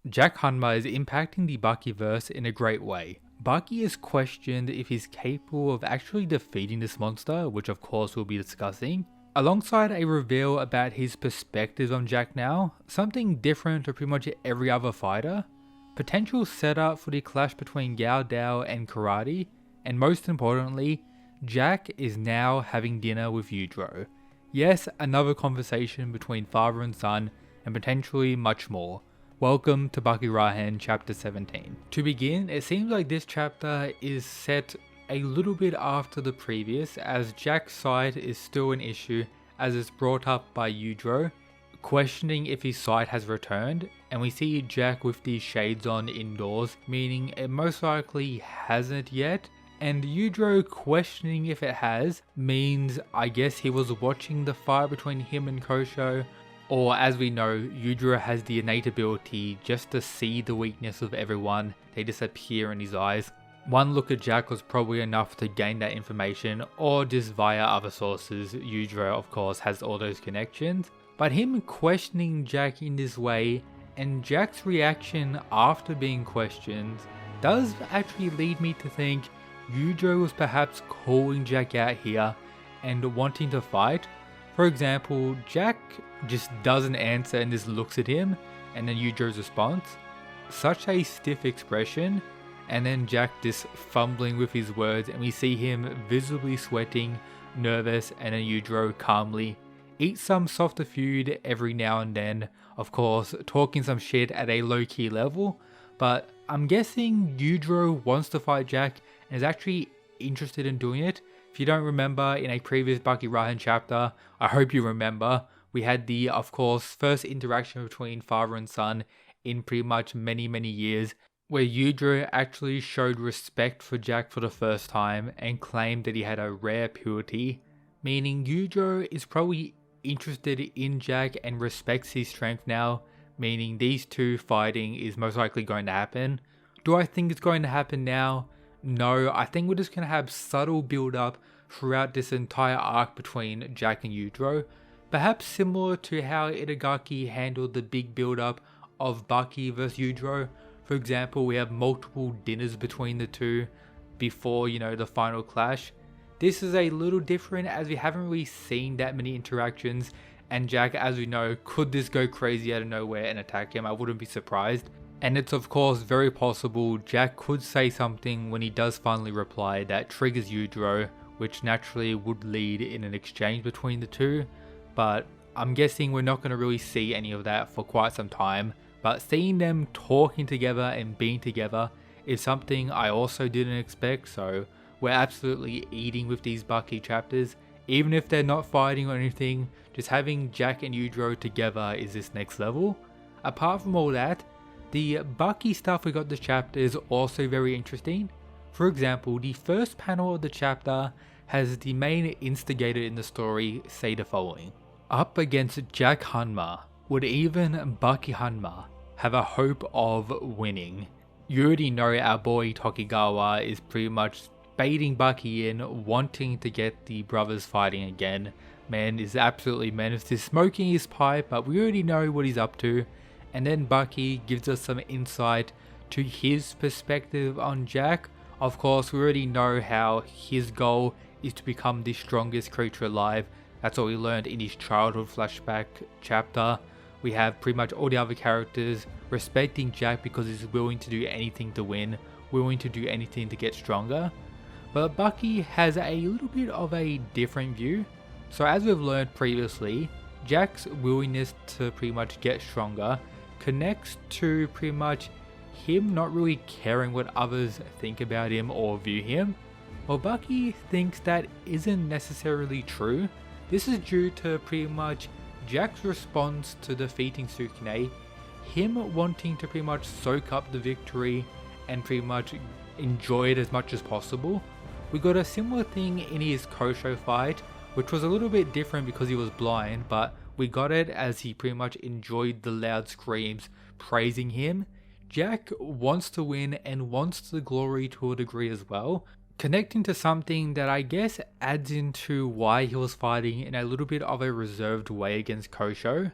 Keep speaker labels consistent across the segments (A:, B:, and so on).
A: Jack Hanma is impacting the Buckyverse in a great way. Baki is questioned if he's capable of actually defeating this monster, which of course we'll be discussing, alongside a reveal about his perspective on Jack now, something different to pretty much every other fighter, potential setup for the clash between Yao Dao and Karate, and most importantly, Jack is now having dinner with Yujiro. Yes, another conversation between father and son, and potentially much more. Welcome to Baki Rahen chapter 17. To begin, it seems like this chapter is set a little bit after the previous, as Jack's sight is still an issue as it's brought up by Yujiro, questioning if his sight has returned, and we see Jack with these shades on indoors, meaning it most likely hasn't yet, and Yujiro questioning if it has means I guess he was watching the fight between him and Kosho. Or as we know, Yujiro has the innate ability just to see the weakness of everyone, they just appear in his eyes. One look at Jack was probably enough to gain that information, or just via other sources. Yujiro of course has all those connections. But him questioning Jack in this way, and Jack's reaction after being questioned, does actually lead me to think Yujiro was perhaps calling Jack out here and wanting to fight. For example, Jack just doesn't answer and just looks at him, and then Yujiro's response, such a stiff expression, and then Jack just fumbling with his words, and we see him visibly sweating, nervous, and then Yujiro calmly eat some softer food every now and then, of course talking some shit at a low-key level, but I'm guessing Yujiro wants to fight Jack and is actually interested in doing it. If you don't remember, in a previous Baki Rahen chapter, I hope you remember, we had the, of course, first interaction between father and son in pretty much many years, where Yujiro actually showed respect for Jack for the first time and claimed that he had a rare purity, meaning Yujiro is probably interested in Jack and respects his strength now, meaning these two fighting is most likely going to happen. Do I think it's going to happen now? No, I think we're just going to have subtle build up throughout this entire arc between Jack and Yujiro, perhaps similar to how Itagaki handled the big build up of Baki vs Yujiro. For example, we have multiple dinners between the two before, the final clash. This is a little different as we haven't really seen that many interactions, and Jack, as we know, could just go crazy out of nowhere and attack him. I wouldn't be surprised. And it's of course very possible Jack could say something when he does finally reply that triggers Yujiro, which naturally would lead in an exchange between the two, but I'm guessing we're not going to really see any of that for quite some time. But seeing them talking together and being together is something I also didn't expect, so we're absolutely eating with these Baki chapters. Even if they're not fighting or anything, just having Jack and Yujiro together is this next level. Apart from all that, the Baki stuff we got this chapter is also very interesting. For example, the first panel of the chapter has the main instigator in the story say the following: up against Jack Hanma, would even Baki Hanma have a hope of winning? You already know our boy Tokigawa is pretty much baiting Baki in, wanting to get the brothers fighting again. Man is absolutely menaced, he's smoking his pipe, but we already know what he's up to. And then Baki gives us some insight to his perspective on Jack. Of course, we already know how his goal is to become the strongest creature alive. That's what we learned in his childhood flashback chapter. We have pretty much all the other characters respecting Jack because he's willing to do anything to win, willing to do anything to get stronger. But Baki has a little bit of a different view. So as we've learned previously, Jack's willingness to pretty much get stronger connects to pretty much him not really caring what others think about him or view him. Well, Baki thinks that isn't necessarily true. This is due to pretty much Jack's response to defeating Sukune, him wanting to pretty much soak up the victory and pretty much enjoy it as much as possible. We got a similar thing in his Kosho fight, which was a little bit different because he was blind, but we got it as he pretty much enjoyed the loud screams praising him. Jack wants to win and wants the glory to a degree as well, connecting to something that I guess adds into why he was fighting in a little bit of a reserved way against Kosho.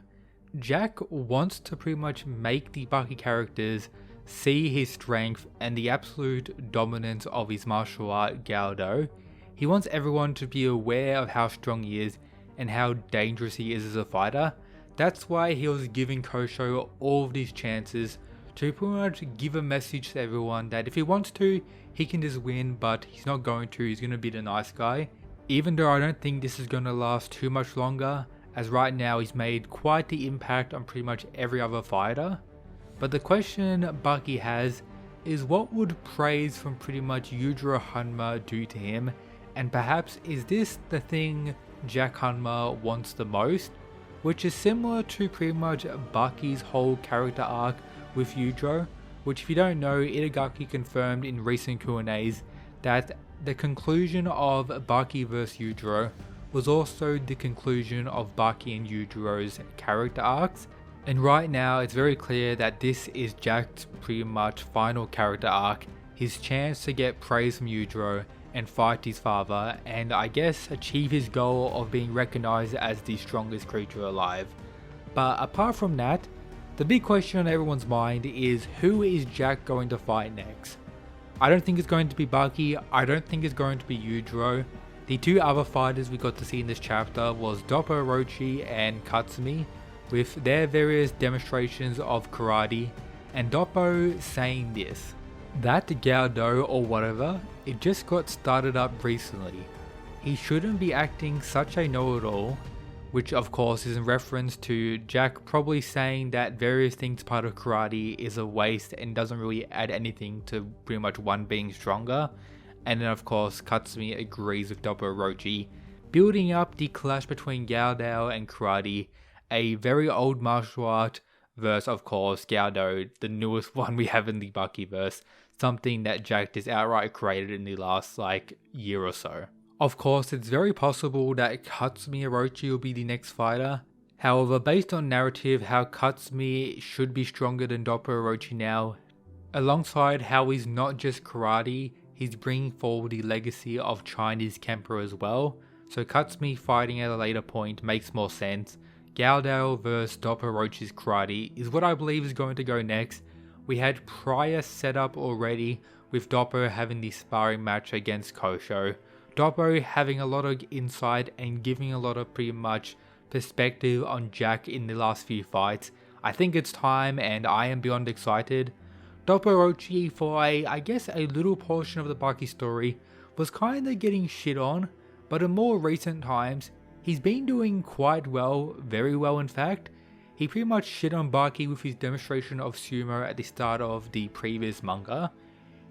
A: Jack wants to pretty much make the Baki characters see his strength and the absolute dominance of his martial art Galdo. He wants everyone to be aware of how strong he is and how dangerous he is as a fighter. That's why he was giving Kosho all of these chances to pretty much give a message to everyone that if he wants to, he can just win, but he's not going to. He's going to be the nice guy. Even though I don't think this is going to last too much longer, as right now he's made quite the impact on pretty much every other fighter. But the question Baki has is, what would praise from pretty much Yujiro Hanma do to him? And perhaps is this the thing Jack Hanma wants the most? Which is similar to pretty much Baki's whole character arc with Yujiro, which if you don't know, Itagaki confirmed in recent Q&As that the conclusion of Baki vs Yujiro was also the conclusion of Baki and Yujiro's character arcs. And right now it's very clear that this is Jack's pretty much final character arc, his chance to get praise from Yujiro and fight his father, and I guess achieve his goal of being recognized as the strongest creature alive. But apart from that, the big question on everyone's mind is, who is Jack going to fight next? I don't think it's going to be Baki, I don't think it's going to be Yujiro. The two other fighters we got to see in this chapter was Doppo Orochi and Katsumi, with their various demonstrations of karate, and Doppo saying this: that Galdo or whatever, it just got started up recently. He shouldn't be acting such a know-it-all, which of course is in reference to Jack probably saying that various things part of karate is a waste and doesn't really add anything to pretty much one being stronger. And then of course Katsumi agrees with Doppo Orochi, building up the clash between Galdo and karate, a very old martial art versus of course Galdo, the newest one we have in the Bakiverse, something that Jack just outright created in the last year or so. Of course, it's very possible that Katsumi Orochi will be the next fighter. However, based on narrative, how Katsumi should be stronger than Doppo Orochi now, alongside how he's not just karate, he's bringing forward the legacy of Chinese Kempo as well. So Katsumi fighting at a later point makes more sense. Galdo vs Doppo Orochi's karate is what I believe is going to go next. We had prior setup already with Doppo having the sparring match against Kosho. Doppo having a lot of insight and giving a lot of pretty much perspective on Jack in the last few fights. I think it's time and I am beyond excited. Doppo Orochi, for I guess a little portion of the Baki story, was kinda getting shit on, but in more recent times, he's been doing quite well, very well in fact. He pretty much shit on Baki with his demonstration of sumo at the start of the previous manga.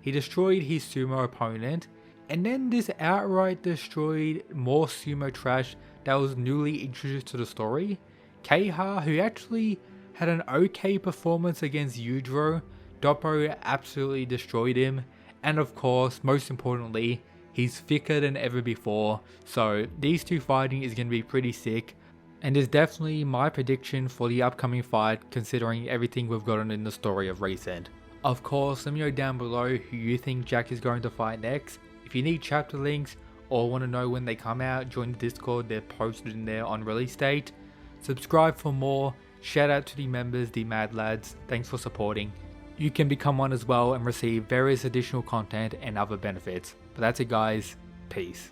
A: He destroyed his sumo opponent, and then this outright destroyed more sumo trash that was newly introduced to the story. Keiha, who actually had an okay performance against Yujiro, Doppo absolutely destroyed him, and of course, most importantly, he's thicker than ever before, so these two fighting is going to be pretty sick, and is definitely my prediction for the upcoming fight considering everything we've gotten in the story of recent. Of course, let me know down below who you think Jack is going to fight next. If you need chapter links or want to know when they come out, join the Discord, they're posted in there on release date. Subscribe for more, shout out to the members, the Mad Lads, thanks for supporting. You can become one as well and receive various additional content and other benefits. But that's it guys, peace.